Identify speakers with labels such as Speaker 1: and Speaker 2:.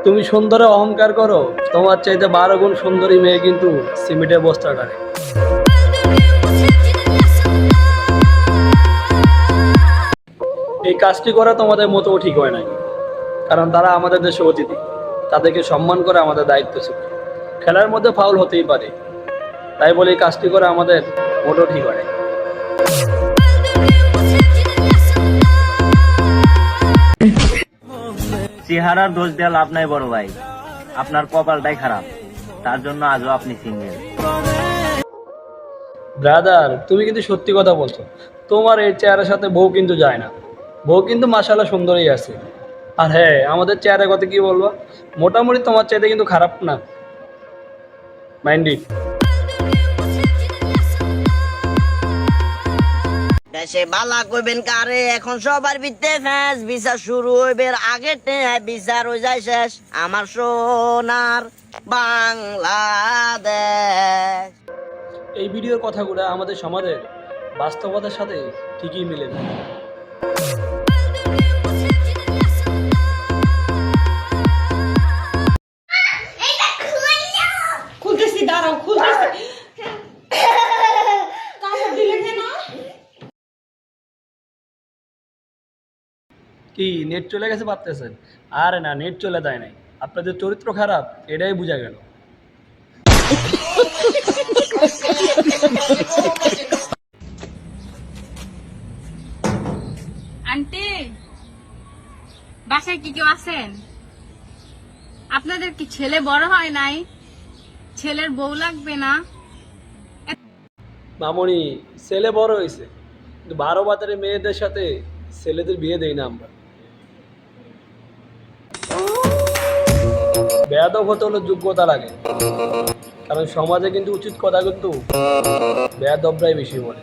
Speaker 1: তুমি সুন্দরে অহংকার করো, তোমার চাইতে 12 গুণ সুন্দরী মেয়ে কিন্তু সিমেন্টের বস্তা গাড়ে। এই কাজটি করা তোমাদের মতো ঠিক হয় নাই, কারণ তারা আমাদের দেশে অতিথি, তাদেরকে সম্মান করে আমাদের দায়িত্ব ছিল। খেলার মধ্যে ফাউল হতেই পারে, তাই বলে এই কাজটি করা আমাদের মোটো ঠিক হয় নাই।
Speaker 2: চেহারার দোষ দেওয়া লাভ নাই বড় ভাই, আপনার কপালটাই খারাপ, তার জন্য আজও আপনি সিঙ্গেল।
Speaker 1: ব্রাদার, তুমি কিন্তু সত্যি কথা বলছো। তোমার এই চেহারার সাথে বউ কিন্তু যায় না। বউ কিন্তু মাশাআল্লাহ সুন্দরই আছে। আর হ্যাঁ, আমাদের চেহারার কথা কি বলবো, মোটামুটি তোমার চাইতে কিন্তু খারাপ না। Mind it.
Speaker 3: দেশে বালা কইবেন কারে, এখন সবার ভিত্তে ফ্যাস, বিচার শুরু হইবে আগে বিচার হয়ে যায় শেষ। আমার সোনার বাংলাদেশ।
Speaker 1: এই ভিডিওর কথাগুলো আমাদের সমাজের বাস্তবতার সাথে ঠিকই মিলে যায়।
Speaker 4: খুলতেছি, দাঁড়াও, খুলতেছি। কামড় দিলে কেন?
Speaker 1: কি নেট চলে গেছে ভাবতেছেন? আরে না, নেট চলে যায় নাই, আপনাদের চরিত্র খারাপ, এটাই বোঝা গেল।
Speaker 5: আন্টি, বাসায় কি কেউ আছেন? আপনাদের কি ছেলে বড় হয় নাই? ছেলের বউ লাগবে না?
Speaker 1: মামনি, ছেলে বড় হয়েছে, কিন্তু 12 বাজারে মেয়েদের সাথে ছেলেদের বিয়ে দেই না আমরা। বেয়াদব হতে হলে যোগ্যতা লাগে, কারণ সমাজে কিন্তু উচিত কথা কিন্তু বেয়াদবরাই বেশি বলে।